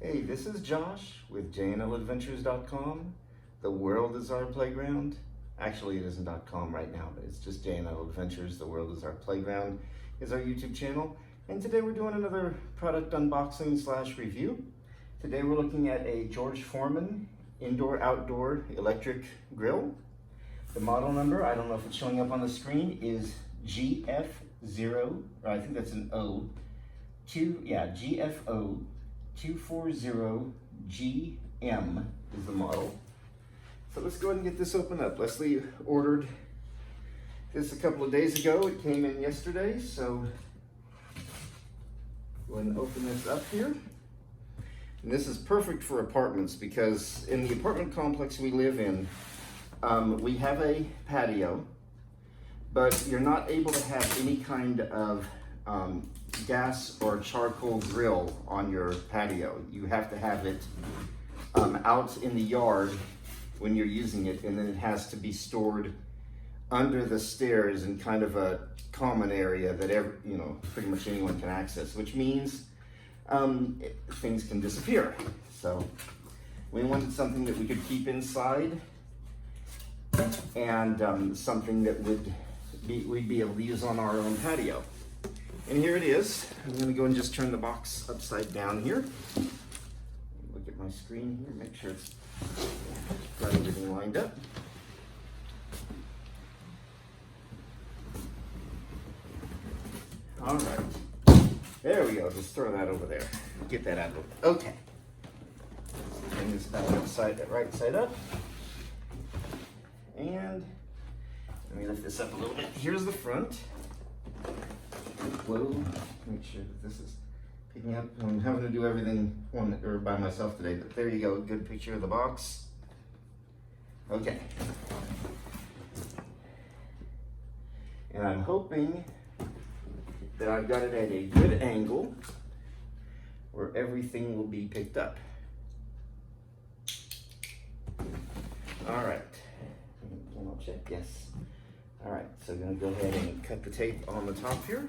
Hey, this is Josh with jnladventures.com. The world is our playground. Actually, it isn't .com right now, but it's just JNL Adventures. The world is our playground is our YouTube channel. And today we're doing another product unboxing / review. Today we're looking at a George Foreman indoor-outdoor electric grill. The model number, I don't know if it's showing up on the screen, is GF0, or I think that's an O. GFO 240GM is the model. So let's go ahead and get this opened up. Leslie ordered this a couple of days ago. It came in yesterday, so go ahead and open this up here. And this is perfect for apartments because in the apartment complex we live in, we have a patio, but you're not able to have any kind of gas or charcoal grill on your patio. You have to have it out in the yard when you're using it, and then it has to be stored under the stairs in kind of a common area that pretty much anyone can access, which means things can disappear. So we wanted something that we could keep inside and something that we'd be able to use on our own patio. And here it is. I'm going to go and just turn the box upside down here. Look at my screen here, make sure it's got everything lined up. All right. There we go. Just throw that over there. Get that out of the way. Okay. Bring this back right side up. And let me lift this up a little bit. Here's the front. Whoa, make sure that this is picking up. I'm having to do everything by myself today, but there you go, good picture of the box. Okay. And I'm hoping that I've got it at a good angle where everything will be picked up. All right, I'll check, yes. All right, so I'm gonna go ahead and cut the tape on the top here.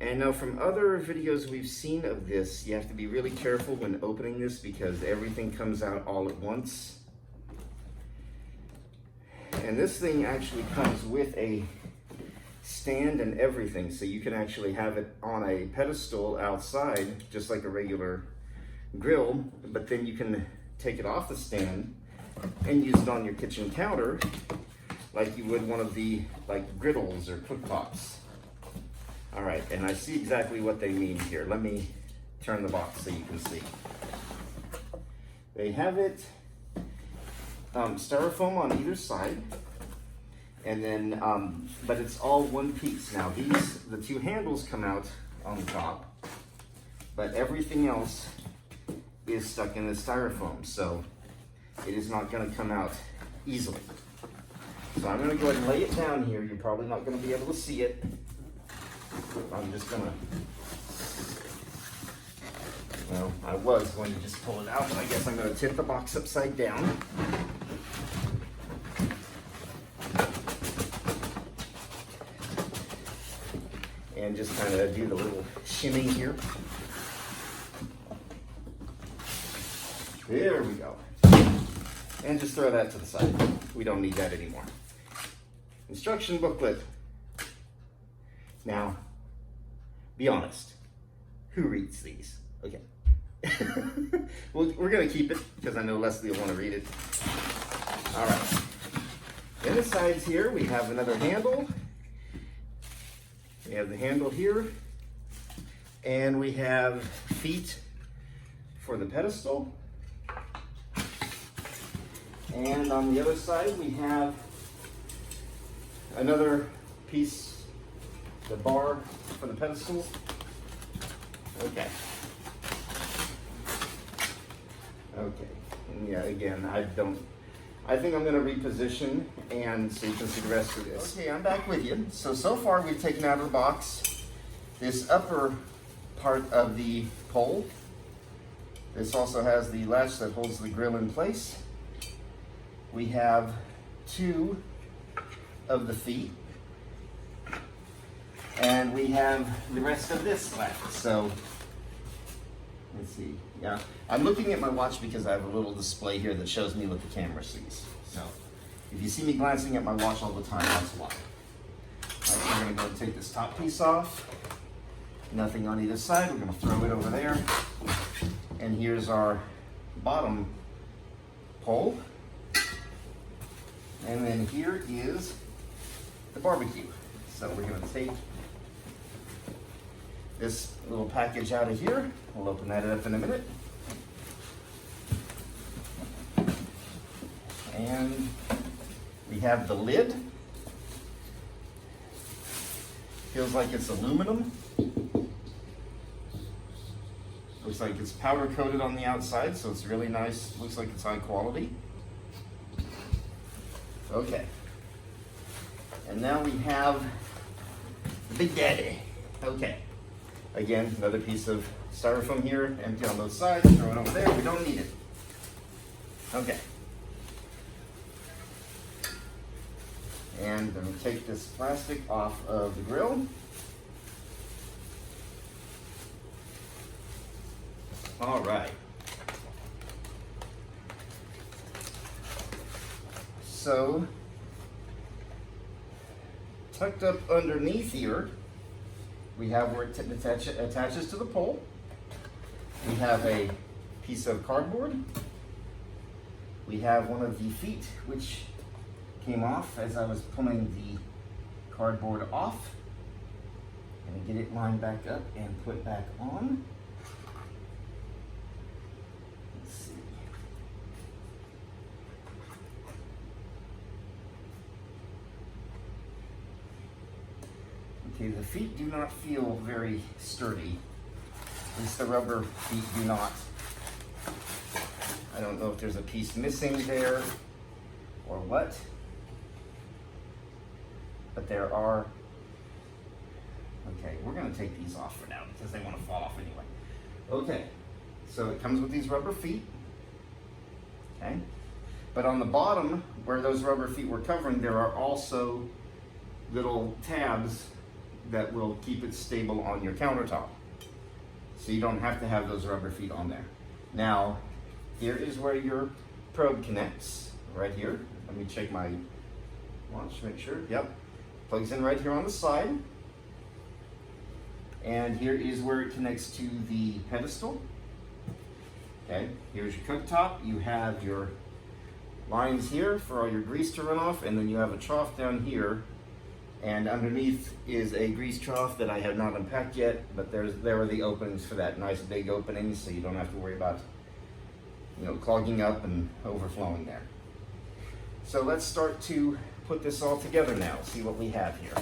And now from other videos we've seen of this, you have to be really careful when opening this because everything comes out all at once. And this thing actually comes with a stand and everything, so you can actually have it on a pedestal outside, just like a regular grill, but then you can take it off the stand and use it on your kitchen counter like you would one of the griddles or cooktops. All right, and I see exactly what they mean here. Let me turn the box so you can see. They have it styrofoam on either side, and then, but it's all one piece. Now the two handles come out on the top, but everything else is stuck in the styrofoam, so it is not gonna come out easily. So I'm gonna go ahead and lay it down here. You're probably not gonna be able to see it. I'm just gonna, well, I was going to just pull it out, but I guess I'm gonna tip the box upside down. And just kind of do the little shimming here. There we go. And just throw that to the side. We don't need that anymore. Instruction booklet. Now, be honest. Who reads these? Okay. Well, we're going to keep it because I know Leslie will want to read it. All right. In the sides here, we have another handle. We have the handle here. And we have feet for the pedestal. And on the other side, we have another piece, the bar for the pedestal. Okay. Okay. And yeah, again, I think I'm going to reposition and so you can see the rest of this. Okay, I'm back with you. So far we've taken out of the box this upper part of the pole. This also has the latch that holds the grill in place. We have two of the feet, and we have the rest of this left. So Let's see. Yeah, I'm looking at my watch because I have a little display here that shows me what the camera sees. So if you see me glancing at my watch all the time, that's why. All right, we're gonna go and take this top piece off. Nothing on either side. We're gonna throw it over there. And here's our bottom pole. And then here is the barbecue. So we're gonna take this little package out of here. We'll open that up in a minute. And we have the lid. Feels like it's aluminum. Looks like it's powder coated on the outside, so it's really nice. Looks like it's high quality. Okay. And now we have the Big Daddy. Okay. Again, another piece of styrofoam here, empty on both sides, throw it over there, we don't need it. Okay. And I'm going to take this plastic off of the grill. All right. So, tucked up underneath here, we have where it attaches to the pole. We have a piece of cardboard. We have one of the feet, which came off as I was pulling the cardboard off. I'm going to get it lined back up and put back on. Let's see. Okay, the feet do not feel very sturdy. At least the rubber feet do not. I don't know if there's a piece missing there or what, but there are. Okay, we're going to take these off for now because they want to fall off anyway. Okay, so it comes with these rubber feet. Okay, but on the bottom where those rubber feet were covering, there are also little tabs that will keep it stable on your countertop. So you don't have to have those rubber feet on there. Now, here is where your probe connects, right here. Let me check my watch, make sure. Yep, plugs in right here on the side. And here is where it connects to the pedestal. Okay, here's your cooktop. You have your lines here for all your grease to run off, and then you have a trough down here. And underneath is a grease trough that I have not unpacked yet, but there are the openings for that. Nice big openings, so you don't have to worry about, clogging up and overflowing there. So let's start to put this all together now, see what we have here.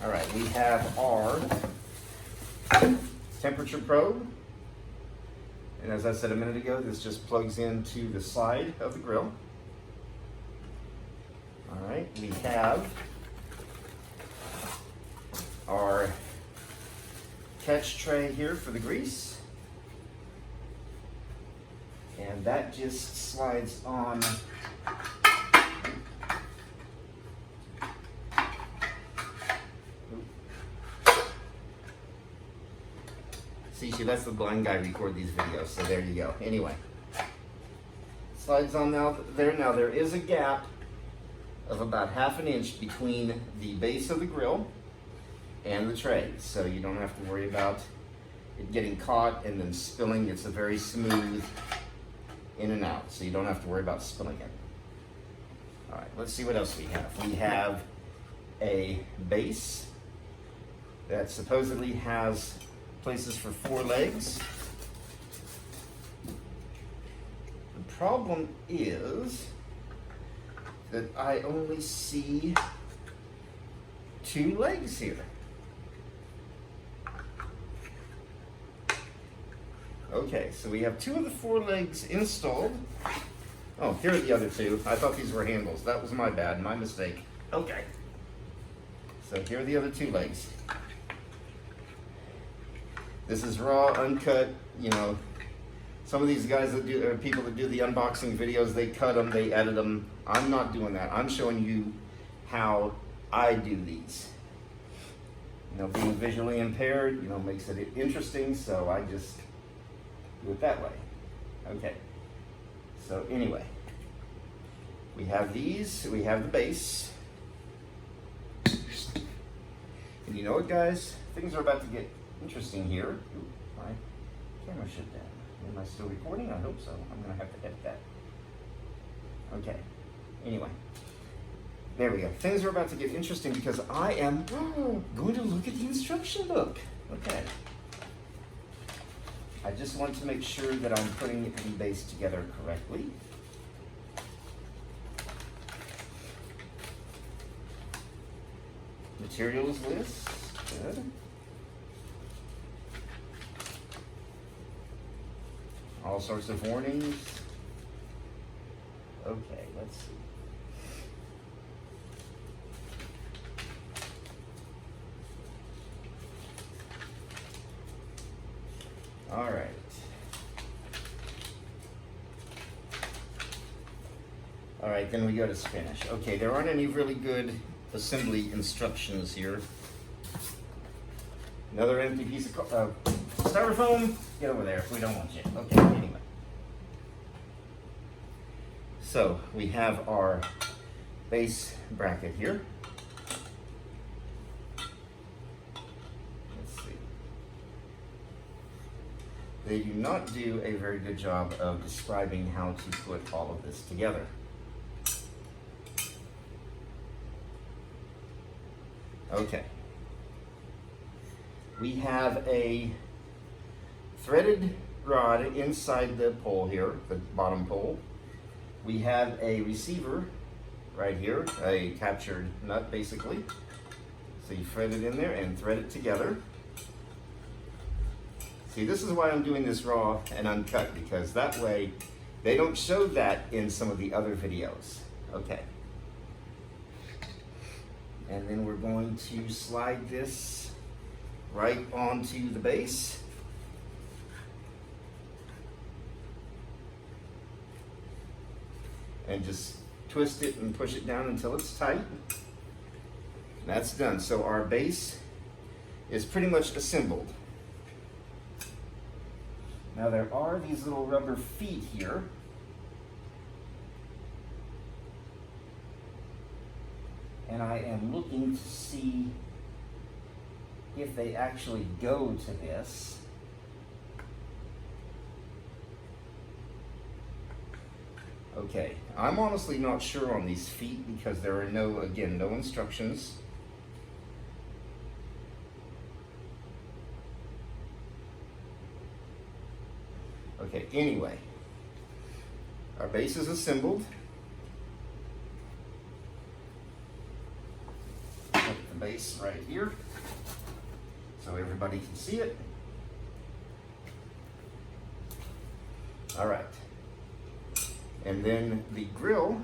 All right, we have our temperature probe. And as I said a minute ago, this just plugs into the side of the grill. All right, we have our catch tray here for the grease. And that just slides on. See, that's the blind guy record these videos, so there you go. Anyway, slides on now there. Now there is a gap of about 1/2 inch between the base of the grill and the tray, so you don't have to worry about it getting caught and then spilling. It's a very smooth in and out, so you don't have to worry about spilling it. All right, let's see what else we have. We have a base that supposedly has places for 4 legs. The problem is that I only see 2 legs here. Okay, so we have 2 of the 4 legs installed. Oh, here are the other 2. I thought these were handles. That was my bad, my mistake. Okay. So here are the other 2 legs. This is raw, uncut, some of these guys that do, people that do the unboxing videos, they cut them, they edit them. I'm not doing that. I'm showing you how I do these. Being visually impaired, makes it interesting, so I just do it that way. Okay. So anyway, we have these, we have the base. And you know what, guys? Things are about to get interesting here. Ooh, my camera shut down. Am I still recording? I hope so. I'm gonna have to edit that. Okay. Anyway, there we go. Things are about to get interesting because I am going to look at the instruction book. Okay. I just want to make sure that I'm putting the base together correctly. Materials list, good. All sorts of warnings. Okay, let's see. All right. All right, then we go to Spanish. Okay, there aren't any really good assembly instructions here. Another empty piece of styrofoam. Get over there. We don't want you. Okay, anyway. So we have our base bracket here. Let's see. They do not do a very good job of describing how to put all of this together. Okay. We have a threaded rod inside the pole here, the bottom pole. We have a receiver right here, a captured nut basically. So you thread it in there and thread it together. See, this is why I'm doing this raw and uncut, because that way they don't show that in some of the other videos. Okay. And then we're going to slide this right onto the base. And just twist it and push it down until it's tight. That's done. So our base is pretty much assembled. Now there are these little rubber feet here. And I am looking to see if they actually go to this. Okay, I'm honestly not sure on these feet because there are no instructions. Okay, anyway, our base is assembled. Put the base right here so everybody can see it. All right. And then the grill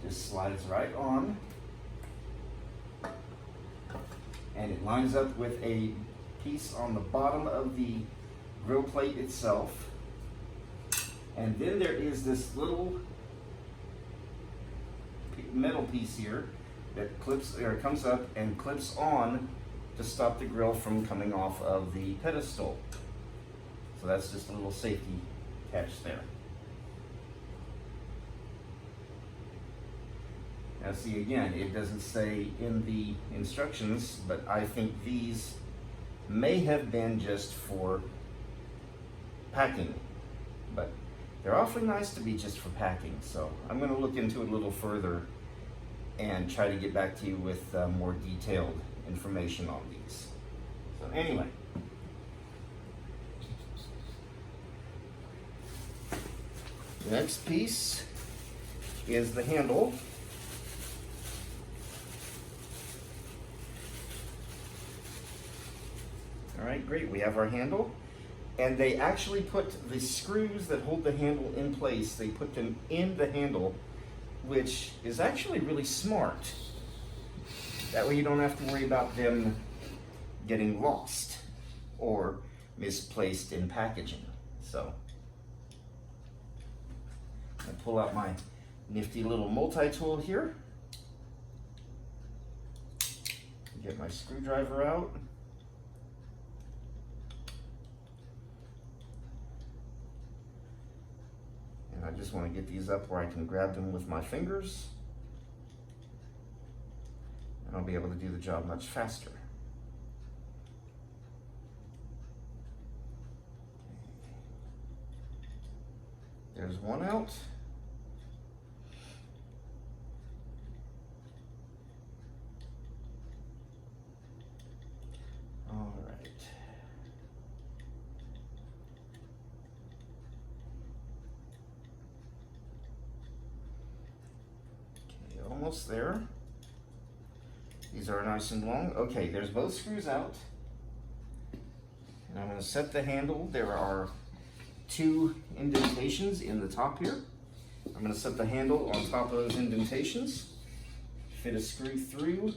just slides right on, and it lines up with a piece on the bottom of the grill plate itself. And then there is this little metal piece here that comes up and clips on to stop the grill from coming off of the pedestal. So that's just a little safety catch there. Now see, again, it doesn't say in the instructions, but I think these may have been just for packing, but they're awfully nice to be just for packing. So I'm going to look into it a little further and try to get back to you with more detailed information on these. So anyway, the next piece is the handle. All right, great. We have our handle, and they actually put the screws that hold the handle in place, they put them in the handle, which is actually really smart. That way you don't have to worry about them getting lost or misplaced in packaging. So I pull out my nifty little multi-tool here. Get my screwdriver out. And I just want to get these up where I can grab them with my fingers. And I'll be able to do the job much faster. There's one out. All right. Okay, almost there. These are nice and long. Okay, there's both screws out. And I'm going to set the handle. There are 2 indentations in the top here. I'm going to set the handle on top of those indentations. Fit a screw through.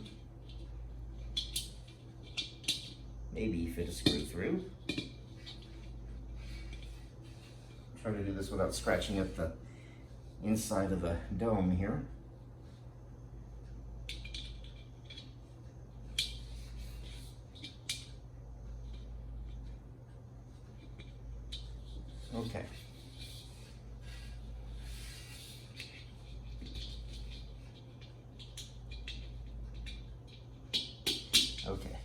Maybe fit a screw through. Try to do this without scratching at the inside of the dome here. Okay. Okay.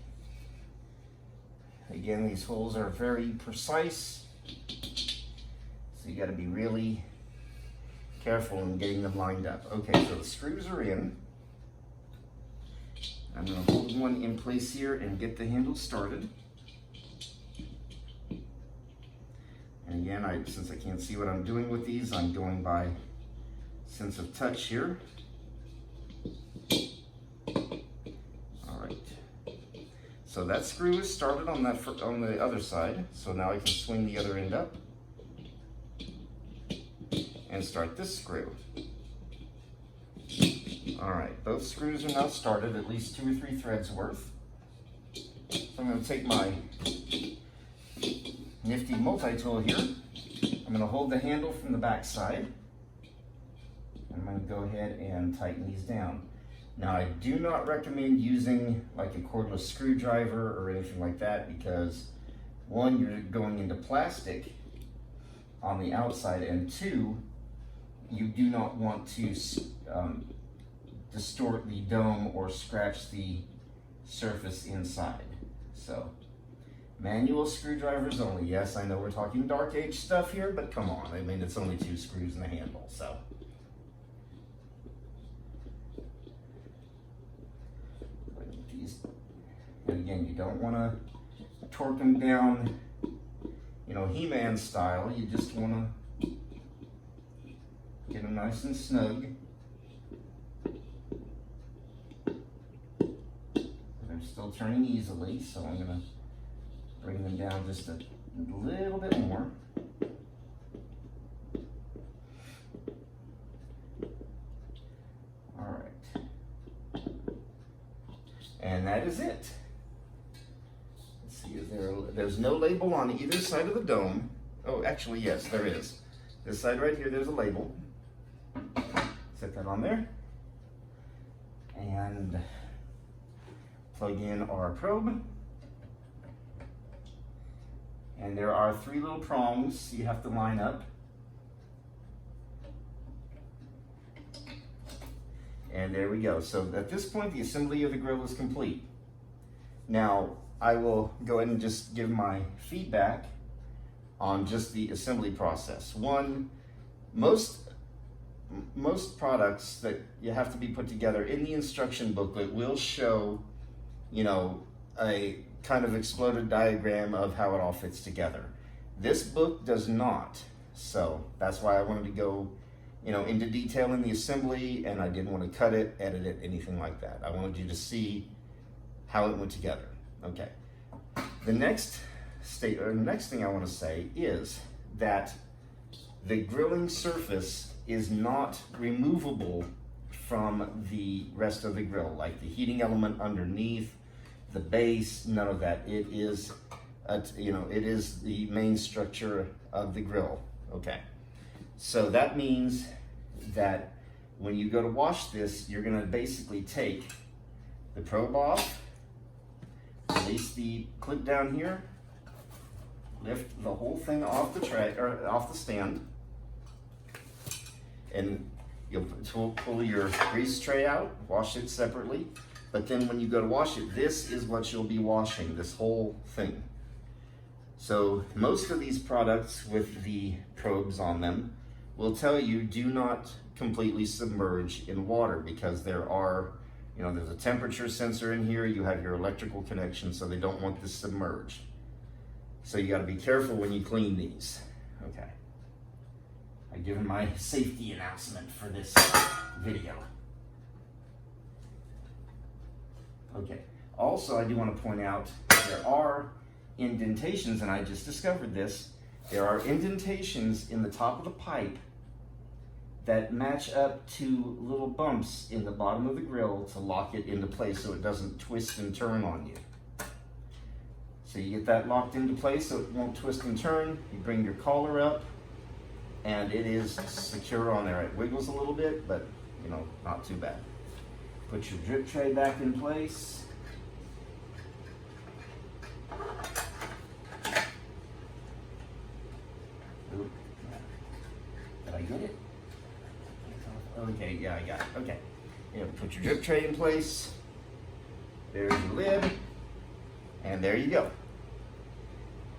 Again, these holes are very precise, so you got to be really careful in getting them lined up. Okay, so the screws are in. I'm going to hold one in place here and get the handle started. And again, since I can't see what I'm doing with these, I'm going by sense of touch here. All right. So that screw is started on the other side. So now I can swing the other end up and start this screw. All right, both screws are now started, at least 2 or 3 threads worth. So I'm going to take my nifty multi-tool here. I'm going to hold the handle from the back side. I'm going to go ahead and tighten these down. Now, I do not recommend using like a cordless screwdriver or anything like that because 1, you're going into plastic on the outside, and 2, you do not want to distort the dome or scratch the surface inside. So, manual screwdrivers only. Yes, I know we're talking dark age stuff here, but come on. I mean, it's only 2 screws in the handle, so. And again, you don't want to torque them down, you know, He-Man style. You just want to get them nice and snug. They're still turning easily, so I'm going to bring them down just a little bit more. All right. And that is it. Let's see, there's no label on either side of the dome. Oh, actually, yes, there is. This side right here, there's a label. Set that on there. And plug in our probe. And there are 3 little prongs you have to line up. And there we go. So at this point, the assembly of the grill is complete. Now, I will go ahead and just give my feedback on just the assembly process. 1, most products that you have to be put together in the instruction booklet will show, you know, a kind of exploded diagram of how it all fits together. This book does not. So that's why I wanted to go, you know, into detail in the assembly, and I didn't want to cut it, edit it, anything like that. I wanted you to see how it went together. Okay. The next thing I want to say is that the grilling surface is not removable from the rest of the grill, like the heating element underneath, the base, none of that. It is, it is the main structure of the grill. Okay. So that means that when you go to wash this, you're going to basically take the probe off, release the clip down here, lift the whole thing off the tray or off the stand, And you'll pull your grease tray out, wash it separately. But then when you go to wash it, this is what you'll be washing, this whole thing. So most of these products with the probes on them will tell you do not completely submerge in water, because there are, there's a temperature sensor in here, you have your electrical connection, so they don't want this submerged. So you got to be careful when you clean these. Okay. I've given my safety announcement for this video. Okay. Also, I do want to point out there are indentations, and I just discovered this. There are indentations in the top of the pipe that match up to little bumps in the bottom of the grill to lock it into place so it doesn't twist and turn on you. So you get that locked into place so it won't twist and turn. You bring your collar up and it is secure on there. It wiggles a little bit, but not too bad. Put your drip tray back in place. Ooh, did I get it? Okay, yeah, I got it. Okay. Put your drip tray in place. There's your lid. And there you go.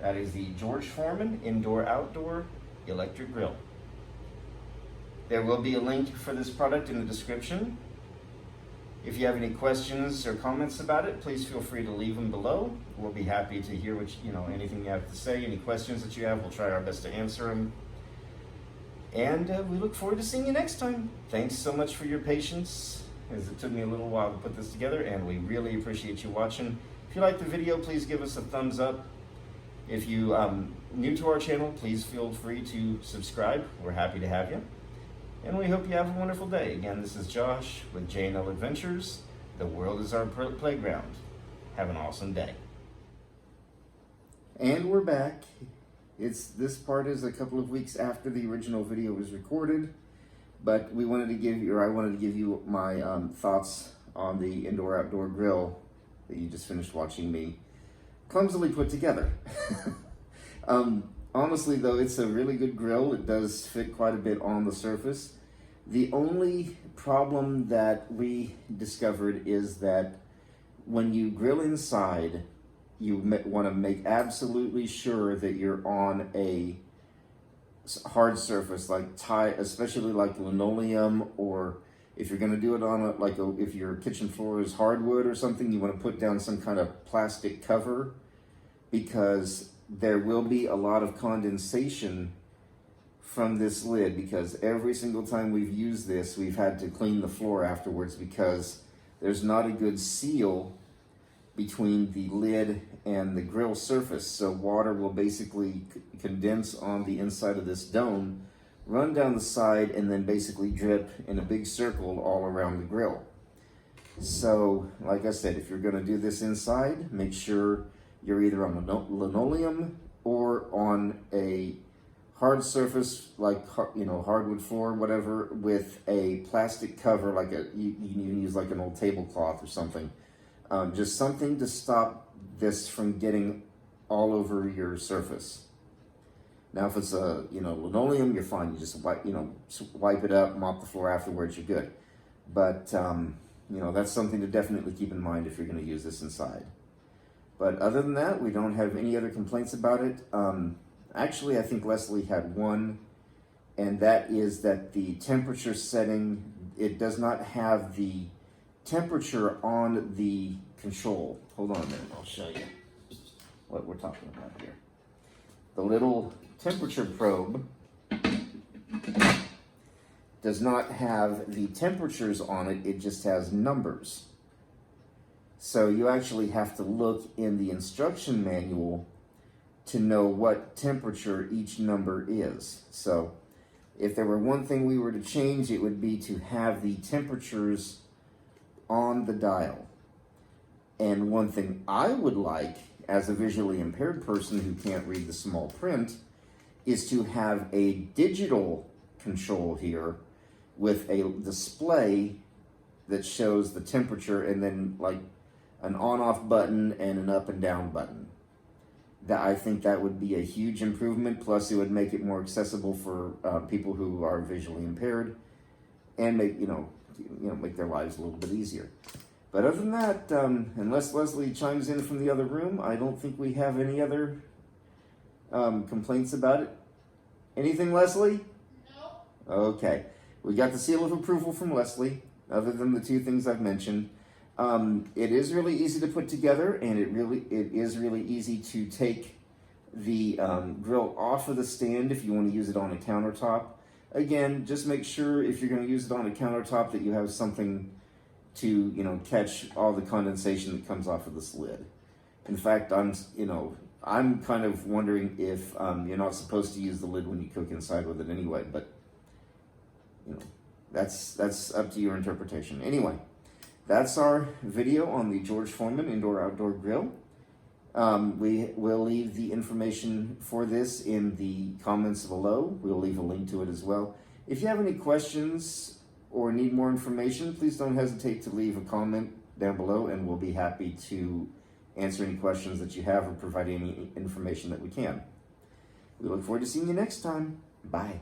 That is the George Foreman Indoor-Outdoor Electric Grill. There will be a link for this product in the description. If you have any questions or comments about it, please feel free to leave them below. We'll be happy to hear anything you have to say, any questions that you have. We'll try our best to answer them. And we look forward to seeing you next time. Thanks so much for your patience, as it took me a little while to put this together, and we really appreciate you watching. If you like the video, please give us a thumbs up. If you new to our channel, please feel free to subscribe. We're happy to have you. And we hope you have a wonderful day. Again, this is Josh with J&L Adventures. The world is our playground. Have an awesome day. And we're back. This part is a couple of weeks after the original video was recorded, but I wanted to give you my thoughts on the indoor-outdoor grill that you just finished watching me clumsily put together. Honestly though, it's a really good grill. It does fit quite a bit on the surface. The only problem that we discovered is that when you grill inside, you want to make absolutely sure that you're on a hard surface, like especially like linoleum, or if you're going to do it on if your kitchen floor is hardwood or something, you want to put down some kind of plastic cover, because there will be a lot of condensation from this lid, because every single time we've used this, we've had to clean the floor afterwards because there's not a good seal between the lid and the grill surface. So water will basically condense on the inside of this dome, run down the side, and then basically drip in a big circle all around the grill. So, like I said, if you're going to do this inside, make sure you're either on linoleum or on a hard surface, like hardwood floor, whatever, with a plastic cover, you can use like an old tablecloth or something. Just something to stop this from getting all over your surface. Now, if it's a linoleum, you're fine. You just wipe it up, mop the floor afterwards. You're good. But that's something to definitely keep in mind if you're going to use this inside. But other than that, we don't have any other complaints about it. Actually, I think Leslie had one, and that is that the temperature setting, it does not have the temperature on the control. Hold on a minute, I'll show you what we're talking about here. The little temperature probe does not have the temperatures on it, it just has numbers. So you actually have to look in the instruction manual to know what temperature each number is. So if there were one thing we were to change, it would be to have the temperatures on the dial. And one thing I would like, as a visually impaired person who can't read the small print, is to have a digital control here with a display that shows the temperature, and then like an on-off button and an up and down button. that I think that would be a huge improvement. Plus, it would make it more accessible for people who are visually impaired, and make make their lives a little bit easier. But other than that, unless Leslie chimes in from the other room, I don't think we have any other complaints about it. Anything, Leslie? No. Okay. We got the seal of approval from Leslie, other than the two things I've mentioned. It is really easy to put together, and it is really easy to take the grill off of the stand if you want to use it on a countertop. Again, just make sure if you're going to use it on a countertop that you have something to catch all the condensation that comes off of this lid. In fact, I'm kind of wondering if you're not supposed to use the lid when you cook inside with it anyway, but that's up to your interpretation. Anyway, that's our video on the George Foreman Indoor-Outdoor Grill. We will leave the information for this in the comments below. We'll leave a link to it as well. If you have any questions or need more information, please don't hesitate to leave a comment down below, and we'll be happy to answer any questions that you have or provide any information that we can. We look forward to seeing you next time. Bye.